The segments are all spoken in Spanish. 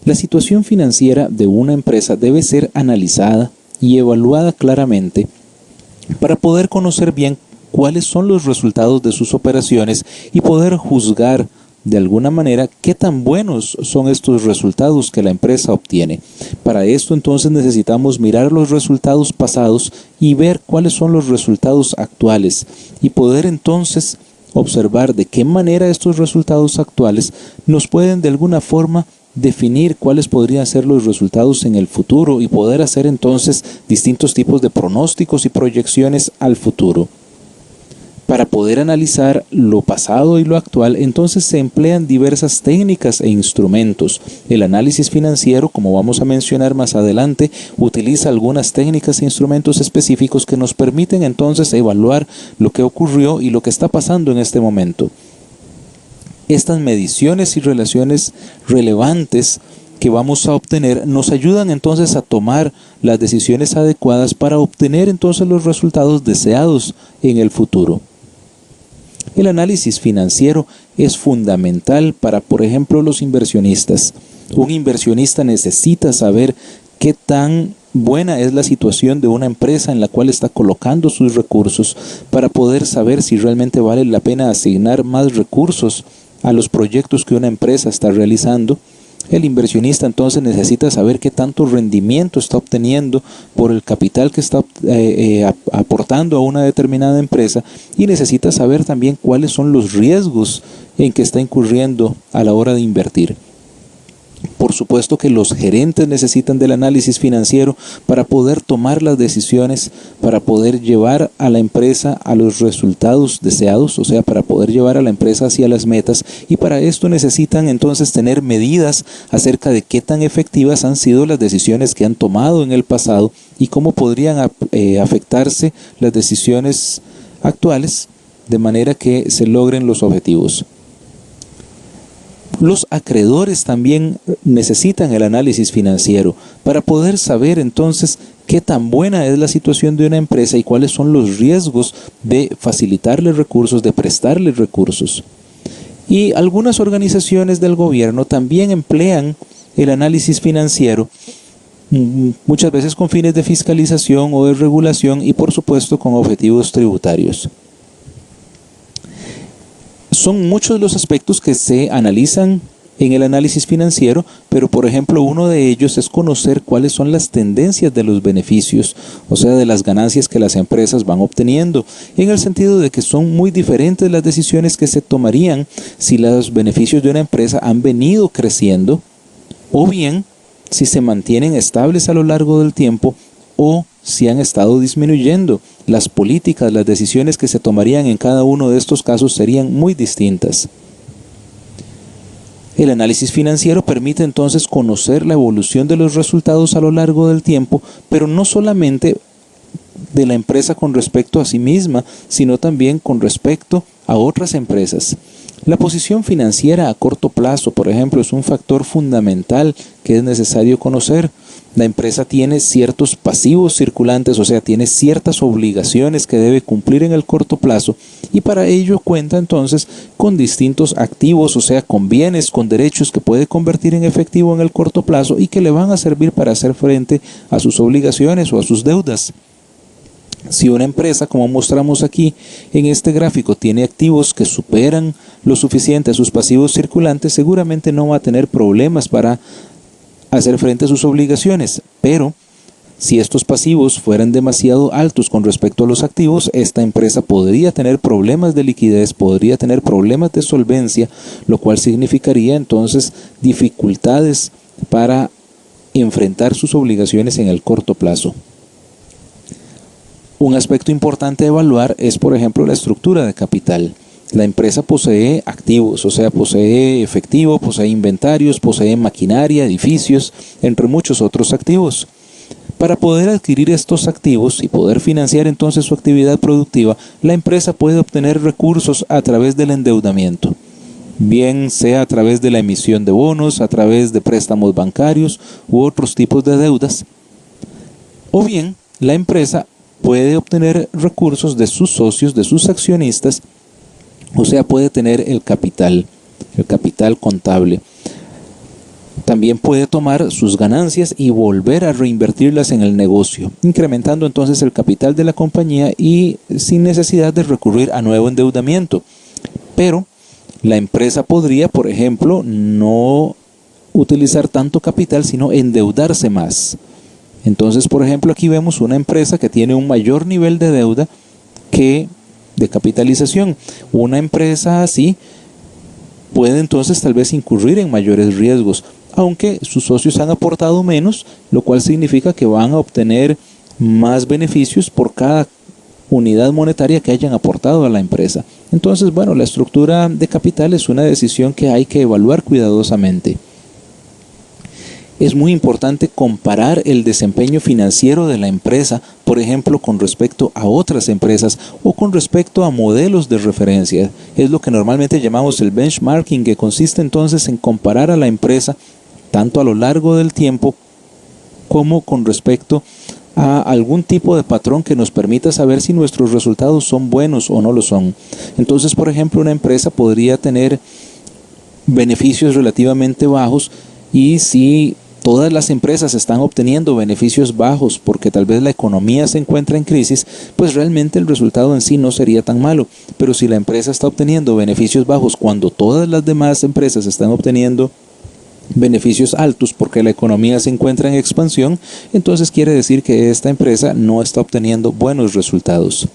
La situación financiera de una empresa debe ser analizada y evaluada claramente para poder conocer bien cuáles son los resultados de sus operaciones y poder juzgar de alguna manera qué tan buenos son estos resultados que la empresa obtiene. Para esto entonces necesitamos mirar los resultados pasados y ver cuáles son los resultados actuales y poder entonces observar de qué manera estos resultados actuales nos pueden de alguna forma definir cuáles podrían ser los resultados en el futuro y poder hacer entonces distintos tipos de pronósticos y proyecciones al futuro. Para poder analizar lo pasado y lo actual, entonces se emplean diversas técnicas e instrumentos. El análisis financiero, como vamos a mencionar más adelante, utiliza algunas técnicas e instrumentos específicos que nos permiten entonces evaluar lo que ocurrió y lo que está pasando en este momento. Estas mediciones y relaciones relevantes que vamos a obtener nos ayudan entonces a tomar las decisiones adecuadas para obtener entonces los resultados deseados en el futuro. El análisis financiero es fundamental para, por ejemplo, los inversionistas. Un inversionista necesita saber qué tan buena es la situación de una empresa en la cual está colocando sus recursos para poder saber si realmente vale la pena asignar más recursos a los proyectos que una empresa está realizando. El inversionista entonces necesita saber qué tanto rendimiento está obteniendo por el capital que está aportando a una determinada empresa y necesita saber también cuáles son los riesgos en que está incurriendo a la hora de invertir. Por supuesto que los gerentes necesitan del análisis financiero para poder tomar las decisiones, para poder llevar a la empresa a los resultados deseados, o sea, para poder llevar a la empresa hacia las metas, y para esto necesitan entonces tener medidas acerca de qué tan efectivas han sido las decisiones que han tomado en el pasado y cómo podrían afectarse las decisiones actuales de manera que se logren los objetivos. Los acreedores también necesitan el análisis financiero para poder saber entonces qué tan buena es la situación de una empresa y cuáles son los riesgos de facilitarle recursos, de prestarle recursos. Y algunas organizaciones del gobierno también emplean el análisis financiero, muchas veces con fines de fiscalización o de regulación y por supuesto con objetivos tributarios. Son muchos los aspectos que se analizan en el análisis financiero, pero por ejemplo uno de ellos es conocer cuáles son las tendencias de los beneficios, o sea, de las ganancias que las empresas van obteniendo, en el sentido de que son muy diferentes las decisiones que se tomarían si los beneficios de una empresa han venido creciendo, o bien si se mantienen estables a lo largo del tiempo, o si han estado disminuyendo. Las políticas, las decisiones que se tomarían en cada uno de estos casos serían muy distintas. El análisis financiero permite entonces conocer la evolución de los resultados a lo largo del tiempo, pero no solamente de la empresa con respecto a sí misma, sino también con respecto a otras empresas. La posición financiera a corto plazo, por ejemplo, es un factor fundamental que es necesario conocer. La empresa tiene ciertos pasivos circulantes, o sea, tiene ciertas obligaciones que debe cumplir en el corto plazo y para ello cuenta entonces con distintos activos, o sea, con bienes, con derechos que puede convertir en efectivo en el corto plazo y que le van a servir para hacer frente a sus obligaciones o a sus deudas. Si una empresa, como mostramos aquí en este gráfico, tiene activos que superan lo suficiente a sus pasivos circulantes, seguramente no va a tener problemas para hacer frente a sus obligaciones, pero si estos pasivos fueran demasiado altos con respecto a los activos, esta empresa podría tener problemas de liquidez, podría tener problemas de solvencia, lo cual significaría entonces dificultades para enfrentar sus obligaciones en el corto plazo. Un aspecto importante a evaluar es, por ejemplo, la estructura de capital. La empresa posee activos, o sea, posee efectivo, posee inventarios, posee maquinaria, edificios, entre muchos otros activos. Para poder adquirir estos activos y poder financiar entonces su actividad productiva, la empresa puede obtener recursos a través del endeudamiento, bien sea a través de la emisión de bonos, a través de préstamos bancarios u otros tipos de deudas, o bien la empresa puede obtener recursos de sus socios, de sus accionistas, o sea, puede tener el capital contable. También puede tomar sus ganancias y volver a reinvertirlas en el negocio, incrementando entonces el capital de la compañía y sin necesidad de recurrir a nuevo endeudamiento. Pero la empresa podría, por ejemplo, no utilizar tanto capital, sino endeudarse más. Entonces, por ejemplo, aquí vemos una empresa que tiene un mayor nivel de deuda que de capitalización. Una empresa así puede entonces tal vez incurrir en mayores riesgos, aunque sus socios han aportado menos, lo cual significa que van a obtener más beneficios por cada unidad monetaria que hayan aportado a la empresa. Entonces, bueno, la estructura de capital es una decisión que hay que evaluar cuidadosamente. Es muy importante comparar el desempeño financiero de la empresa, por ejemplo, con respecto a otras empresas o con respecto a modelos de referencia. Es lo que normalmente llamamos el benchmarking, que consiste entonces en comparar a la empresa tanto a lo largo del tiempo como con respecto a algún tipo de patrón que nos permita saber si nuestros resultados son buenos o no lo son. Entonces, por ejemplo, una empresa podría tener beneficios relativamente bajos, y si todas las empresas están obteniendo beneficios bajos porque tal vez la economía se encuentra en crisis, pues realmente el resultado en sí no sería tan malo. Pero si la empresa está obteniendo beneficios bajos cuando todas las demás empresas están obteniendo beneficios altos porque la economía se encuentra en expansión, entonces quiere decir que esta empresa no está obteniendo buenos resultados.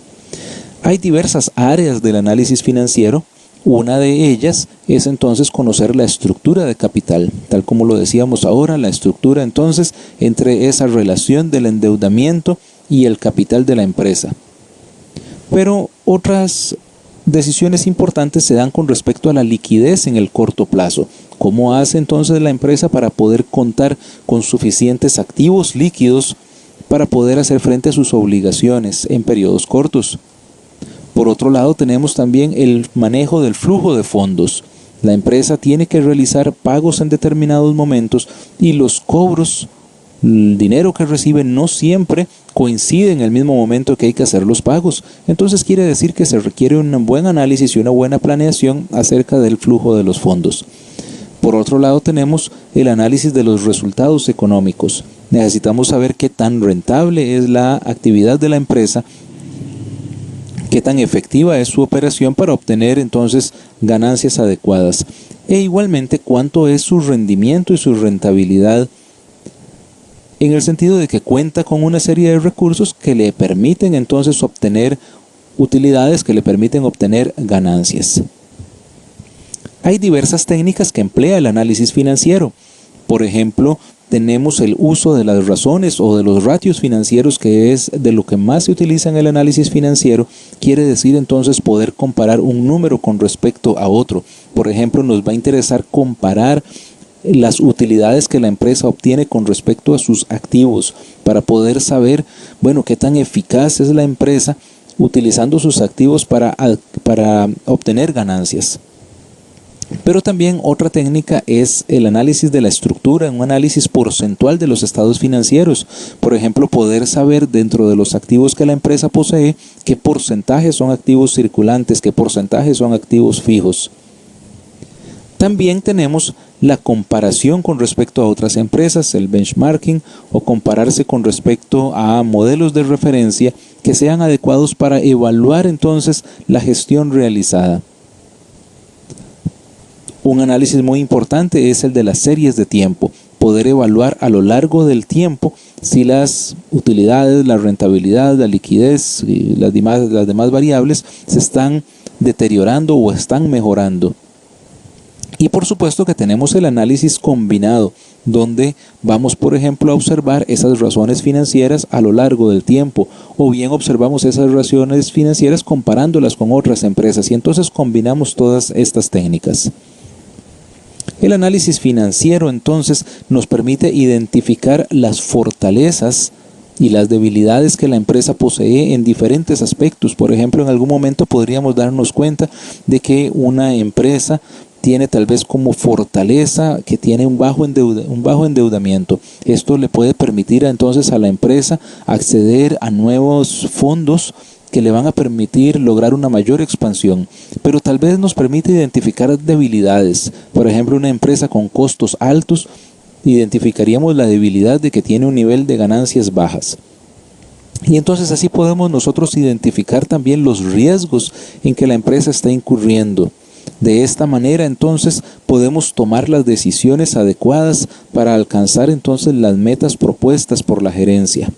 Hay diversas áreas del análisis financiero. Una de ellas es entonces conocer la estructura de capital, tal como lo decíamos ahora, la estructura entonces entre esa relación del endeudamiento y el capital de la empresa. Pero otras decisiones importantes se dan con respecto a la liquidez en el corto plazo. ¿Cómo hace entonces la empresa para poder contar con suficientes activos líquidos para poder hacer frente a sus obligaciones en periodos cortos? Por otro lado, tenemos también el manejo del flujo de fondos. La empresa tiene que realizar pagos en determinados momentos y los cobros, el dinero que recibe no siempre coincide en el mismo momento que hay que hacer los pagos. Entonces quiere decir que se requiere un buen análisis y una buena planeación acerca del flujo de los fondos. Por otro lado, tenemos el análisis de los resultados económicos. Necesitamos saber qué tan rentable es la actividad de la empresa, qué tan efectiva es su operación para obtener entonces ganancias adecuadas, e igualmente cuánto es su rendimiento y su rentabilidad, en el sentido de que cuenta con una serie de recursos que le permiten entonces obtener utilidades, que le permiten obtener ganancias. Hay diversas técnicas que emplea el análisis financiero. Por ejemplo, tenemos el uso de las razones o de los ratios financieros, que es de lo que más se utiliza en el análisis financiero. Quiere decir entonces poder comparar un número con respecto a otro. Por ejemplo, nos va a interesar comparar las utilidades que la empresa obtiene con respecto a sus activos, para poder saber, bueno, qué tan eficaz es la empresa utilizando sus activos para obtener ganancias. Pero también otra técnica es el análisis de la estructura, un análisis porcentual de los estados financieros. Por ejemplo, poder saber dentro de los activos que la empresa posee, qué porcentajes son activos circulantes, qué porcentajes son activos fijos. También tenemos la comparación con respecto a otras empresas, el benchmarking, o compararse con respecto a modelos de referencia que sean adecuados para evaluar entonces la gestión realizada. Un análisis muy importante es el de las series de tiempo, poder evaluar a lo largo del tiempo si las utilidades, la rentabilidad, la liquidez y las demás variables se están deteriorando o están mejorando. Y por supuesto que tenemos el análisis combinado, donde vamos, por ejemplo, a observar esas razones financieras a lo largo del tiempo, o bien observamos esas razones financieras comparándolas con otras empresas, y entonces combinamos todas estas técnicas. El análisis financiero entonces nos permite identificar las fortalezas y las debilidades que la empresa posee en diferentes aspectos. Por ejemplo, en algún momento podríamos darnos cuenta de que una empresa tiene tal vez como fortaleza que tiene un bajo endeudamiento. Esto le puede permitir entonces a la empresa acceder a nuevos fondos que le van a permitir lograr una mayor expansión, pero tal vez nos permite identificar debilidades. Por ejemplo, una empresa con costos altos identificaríamos la debilidad de que tiene un nivel de ganancias bajas. Y entonces así podemos nosotros identificar también los riesgos en que la empresa está incurriendo. De esta manera entonces podemos tomar las decisiones adecuadas para alcanzar entonces las metas propuestas por la gerencia.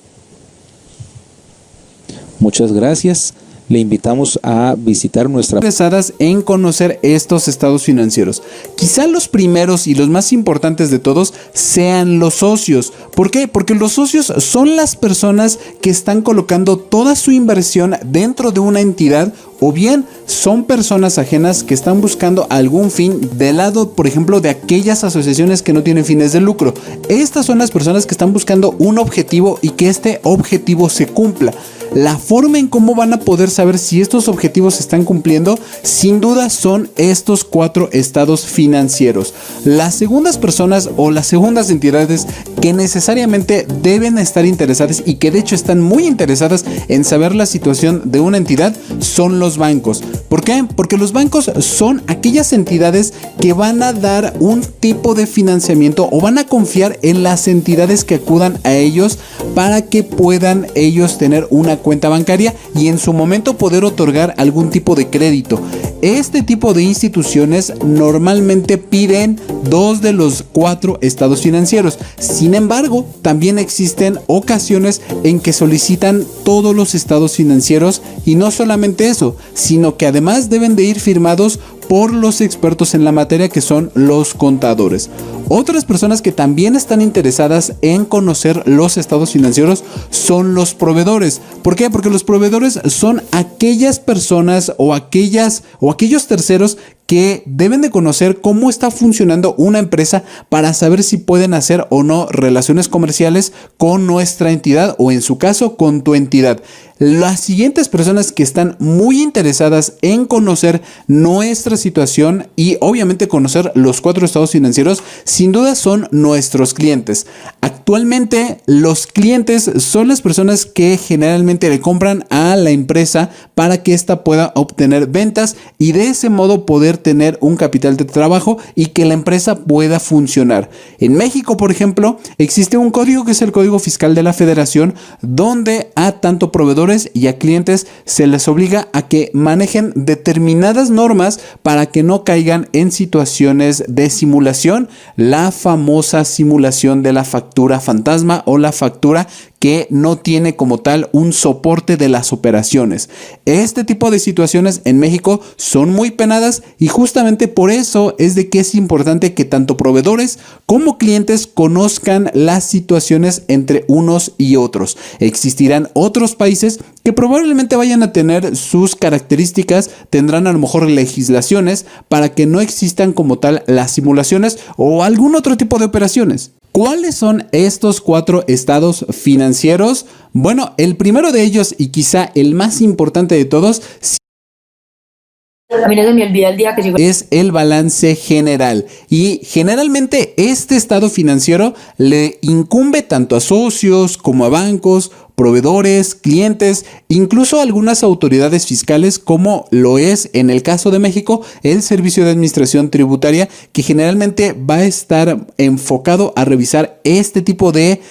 Muchas gracias. Le invitamos a visitar nuestra... Interesadas en conocer estos estados financieros. Quizá los primeros y los más importantes de todos sean los socios. ¿Por qué? Porque los socios son las personas que están colocando toda su inversión dentro de una entidad, o bien son personas ajenas que están buscando algún fin del lado, por ejemplo, de aquellas asociaciones que no tienen fines de lucro. Estas son las personas que están buscando un objetivo y que este objetivo se cumpla. La forma en cómo van a poder saber si estos objetivos se están cumpliendo, sin duda, son estos 4 estados financieros. Las segundas personas o las segundas entidades que necesariamente deben estar interesadas y que de hecho están muy interesadas en saber la situación de una entidad son los bancos. ¿Por qué? Porque los bancos son aquellas entidades que van a dar un tipo de financiamiento o van a confiar en las entidades que acudan a ellos para que puedan ellos tener una cuenta bancaria y en su momento poder otorgar algún tipo de crédito. Este tipo de instituciones normalmente piden 2 de los 4 estados financieros. Sin embargo, también existen ocasiones en que solicitan todos los estados financieros, y no solamente eso, sino que además deben de ir firmados por los expertos en la materia, que son los contadores. Otras personas que también están interesadas en conocer los estados financieros son los proveedores. ¿Por qué? Porque los proveedores son aquellas personas o aquellos terceros que deben de conocer cómo está funcionando una empresa para saber si pueden hacer o no relaciones comerciales con nuestra entidad, o en su caso con tu entidad. Las siguientes personas que están muy interesadas en conocer nuestra situación y obviamente conocer los 4 estados financieros, sin duda son nuestros clientes. Actualmente los clientes son las personas que generalmente le compran a la empresa para que ésta pueda obtener ventas y de ese modo poder tener un capital de trabajo y que la empresa pueda funcionar. En México, por ejemplo, existe un código que es el Código Fiscal de la Federación, donde a tanto proveedores y a clientes se les obliga a que manejen determinadas normas para que no caigan en situaciones de simulación, la famosa simulación de la factura fantasma o la factura que no tiene como tal un soporte de las operaciones. Este tipo de situaciones en México son muy penadas y justamente por eso es de que es importante que tanto proveedores como clientes conozcan las situaciones entre unos y otros. Existirán otros países que probablemente vayan a tener sus características, tendrán a lo mejor legislaciones para que no existan como tal las simulaciones o algún otro tipo de operaciones. ¿Cuáles son estos 4 estados financieros? Bueno, el primero de ellos y quizá el más importante de todos a mí no se me olvida el día que llegó. Es el balance general, y generalmente este estado financiero le incumbe tanto a socios como a bancos, proveedores, clientes, incluso algunas autoridades fiscales, como lo es en el caso de México el Servicio de Administración Tributaria, que generalmente va a estar enfocado a revisar este tipo de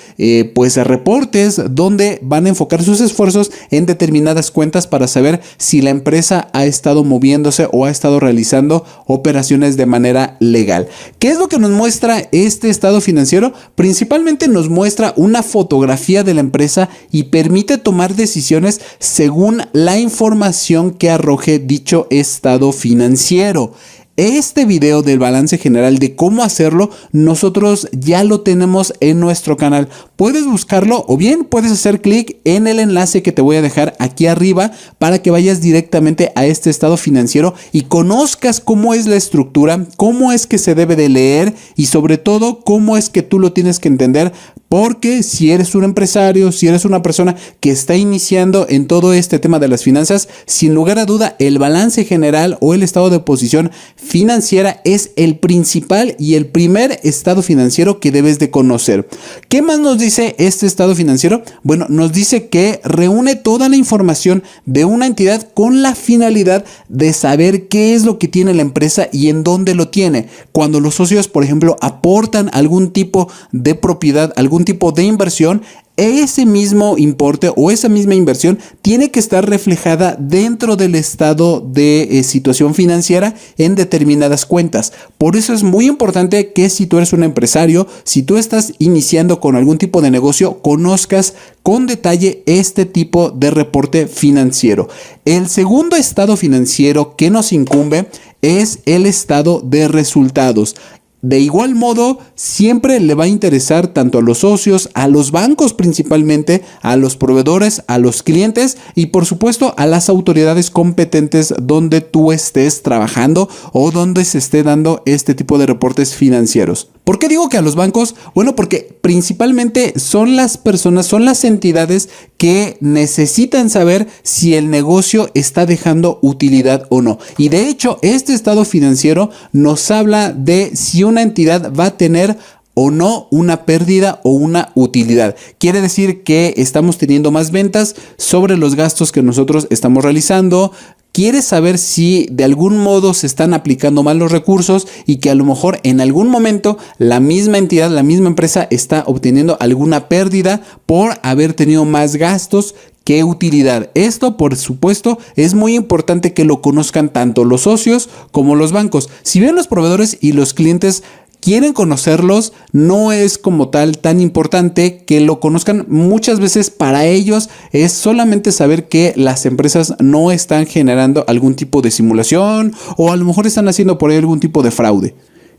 reportes, donde van a enfocar sus esfuerzos en determinadas cuentas para saber si la empresa ha estado moviéndose o ha estado realizando operaciones de manera legal. ¿Qué es lo que nos muestra este estado financiero? Principalmente nos muestra una fotografía de la empresa y permite tomar decisiones según la información que arroje dicho estado financiero. Este video del balance general de cómo hacerlo, nosotros ya lo tenemos en nuestro canal. Puedes buscarlo o bien puedes hacer clic en el enlace que te voy a dejar aquí arriba para que vayas directamente a este estado financiero y conozcas cómo es la estructura, cómo es que se debe de leer y sobre todo cómo es que tú lo tienes que entender, porque si eres un empresario, si eres una persona que está iniciando en todo este tema de las finanzas, sin lugar a duda el balance general o el estado de posición financiera es el principal y el primer estado financiero que debes de conocer. ¿Qué más nos dice este estado financiero? Bueno, nos dice que reúne toda la información de una entidad con la finalidad de saber qué es lo que tiene la empresa y en dónde lo tiene. Cuando los socios, por ejemplo, aportan algún tipo de propiedad, algún tipo de inversión, ese mismo importe o esa misma inversión tiene que estar reflejada dentro del estado de situación financiera en determinadas cuentas. Por eso es muy importante que si tú eres un empresario, si tú estás iniciando con algún tipo de negocio, conozcas con detalle este tipo de reporte financiero. El segundo estado financiero que nos incumbe es el estado de resultados. De igual modo, siempre le va a interesar tanto a los socios, a los bancos principalmente, a los proveedores, a los clientes y por supuesto a las autoridades competentes donde tú estés trabajando o donde se esté dando este tipo de reportes financieros. ¿Por qué digo que a los bancos? Bueno, porque principalmente son las personas, son las entidades que necesitan saber si el negocio está dejando utilidad o no. Y de hecho, este estado financiero nos habla de si una entidad va a tener o no una pérdida o una utilidad. Quiere decir que estamos teniendo más ventas sobre los gastos que nosotros estamos realizando. Quieres saber si de algún modo se están aplicando mal los recursos y que a lo mejor en algún momento la misma entidad, la misma empresa está obteniendo alguna pérdida por haber tenido más gastos que utilidad. Esto, por supuesto, es muy importante que lo conozcan tanto los socios como los bancos. Si bien los proveedores y los clientes quieren conocerlos, no es como tal tan importante que lo conozcan. Muchas veces para ellos es solamente saber que las empresas no están generando algún tipo de simulación o a lo mejor están haciendo por ahí algún tipo de fraude.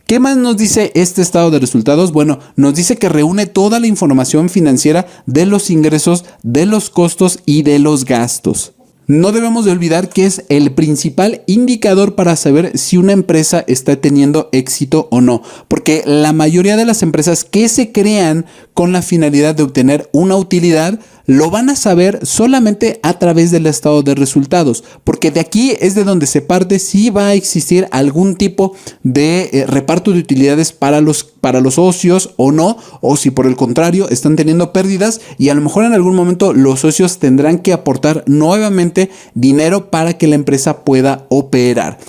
¿Qué más nos dice este estado de resultados? Bueno, nos dice que reúne toda la información financiera de los ingresos, de los costos y de los gastos. No debemos de olvidar que es el principal indicador para saber si una empresa está teniendo éxito o no, porque la mayoría de las empresas que se crean con la finalidad de obtener una utilidad lo van a saber solamente a través del estado de resultados, porque de aquí es de donde se parte si va a existir algún tipo de reparto de utilidades para los socios o no, o si por el contrario están teniendo pérdidas y a lo mejor en algún momento los socios tendrán que aportar nuevamente dinero para que la empresa pueda operar.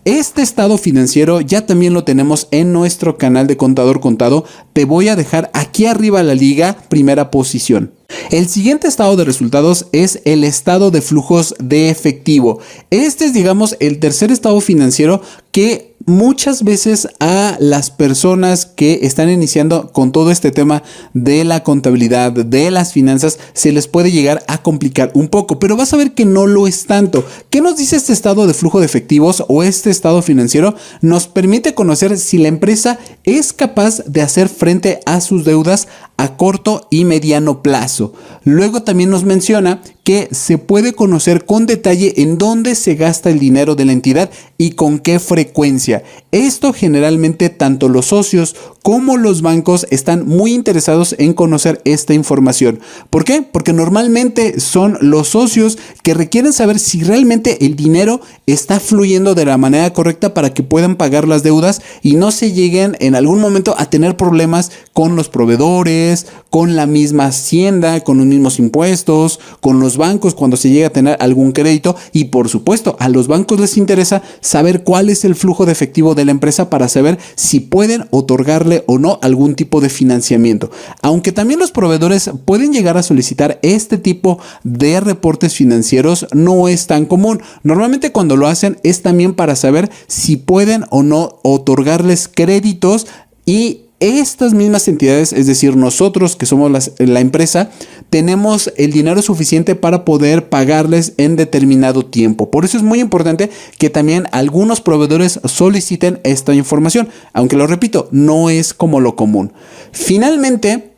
Este estado financiero ya también lo tenemos en nuestro canal de Contador Contado. Te voy a dejar aquí arriba la liga, primera posición. El siguiente estado de resultados es el estado de flujos de efectivo. Este es, digamos, el tercer estado financiero que muchas veces a las personas que están iniciando con todo este tema de la contabilidad, de las finanzas, se les puede llegar a complicar un poco, pero vas a ver que no lo es tanto. ¿Qué nos dice este estado de flujo de efectivos o este estado financiero? Nos permite conocer si la empresa es capaz de hacer frente a sus deudas a corto y mediano plazo. Luego también nos menciona que se puede conocer con detalle en dónde se gasta el dinero de la entidad y con qué frecuencia. Esto generalmente tanto los socios como los bancos están muy interesados en conocer esta información. ¿Por qué? Porque normalmente son los socios que requieren saber si realmente el dinero está fluyendo de la manera correcta para que puedan pagar las deudas y no se lleguen en algún momento a tener problemas con los proveedores, con la misma hacienda, con los mismos impuestos, con los bancos cuando se llega a tener algún crédito y por supuesto a los bancos les interesa saber cuál es el flujo de efectivo de la empresa para saber si pueden otorgarle o no algún tipo de financiamiento. Aunque también los proveedores pueden llegar a solicitar este tipo de reportes financieros, no es tan común. Normalmente cuando lo hacen es también para saber si pueden o no otorgarles créditos y estas mismas entidades, es decir, nosotros que somos la empresa, tenemos el dinero suficiente para poder pagarles en determinado tiempo. Por eso es muy importante que también algunos proveedores soliciten esta información, aunque lo repito, no es como lo común. Finalmente,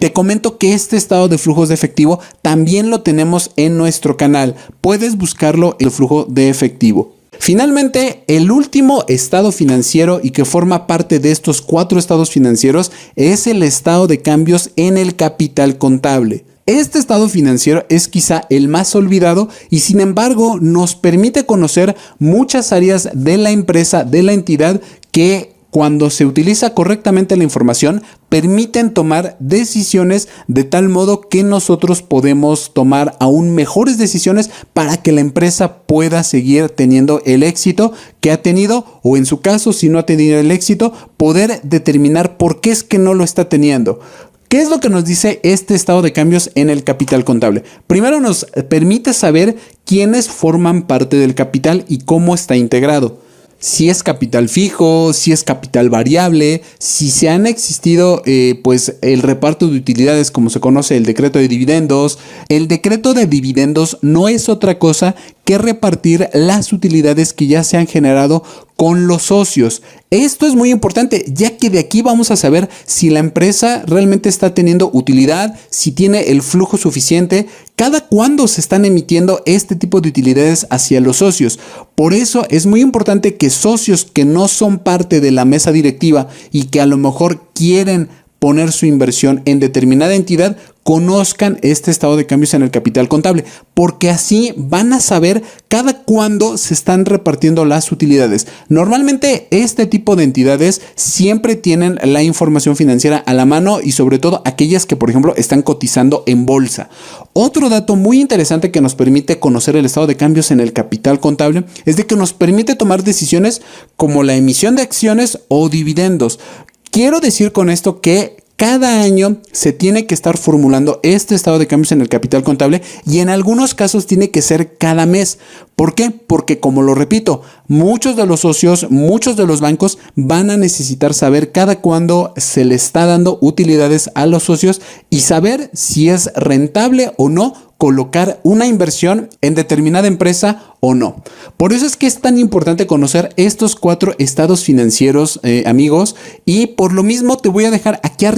te comento que este estado de flujos de efectivo también lo tenemos en nuestro canal. Puedes buscarlo en el flujo de efectivo. Finalmente, el último estado financiero y que forma parte de estos 4 estados financieros es el estado de cambios en el capital contable. Este estado financiero es quizá el más olvidado y sin embargo nos permite conocer muchas áreas de la empresa, de la entidad que cuando se utiliza correctamente la información permiten tomar decisiones de tal modo que nosotros podemos tomar aún mejores decisiones para que la empresa pueda seguir teniendo el éxito que ha tenido o en su caso si no ha tenido el éxito poder determinar por qué es que no lo está teniendo. ¿Qué es lo que nos dice este estado de cambios en el capital contable? Primero nos permite saber quiénes forman parte del capital y cómo está integrado. Si es capital fijo, si es capital variable, si se han existido pues el reparto de utilidades como se conoce el decreto de dividendos. El decreto de dividendos no es otra cosa que repartir las utilidades que ya se han generado con los socios. Esto es muy importante, ya que de aquí vamos a saber si la empresa realmente está teniendo utilidad, si tiene el flujo suficiente, cada cuándo se están emitiendo este tipo de utilidades hacia los socios. Por eso es muy importante que socios que no son parte de la mesa directiva y que a lo mejor quieren poner su inversión en determinada entidad, conozcan este estado de cambios en el capital contable, porque así van a saber cada cuándo se están repartiendo las utilidades. Normalmente este tipo de entidades siempre tienen la información financiera a la mano y sobre todo aquellas que por ejemplo están cotizando en bolsa. Otro dato muy interesante que nos permite conocer el estado de cambios en el capital contable es de que nos permite tomar decisiones como la emisión de acciones o dividendos. Quiero decir con esto que cada año se tiene que estar formulando este estado de cambios en el capital contable y en algunos casos tiene que ser cada mes. ¿Por qué? Porque como lo repito, muchos de los socios, muchos de los bancos van a necesitar saber cada cuándo se le está dando utilidades a los socios y saber si es rentable o no colocar una inversión en determinada empresa o no. Por eso es que es tan importante conocer estos 4 estados financieros, amigos, y por lo mismo te voy a dejar aquí arriba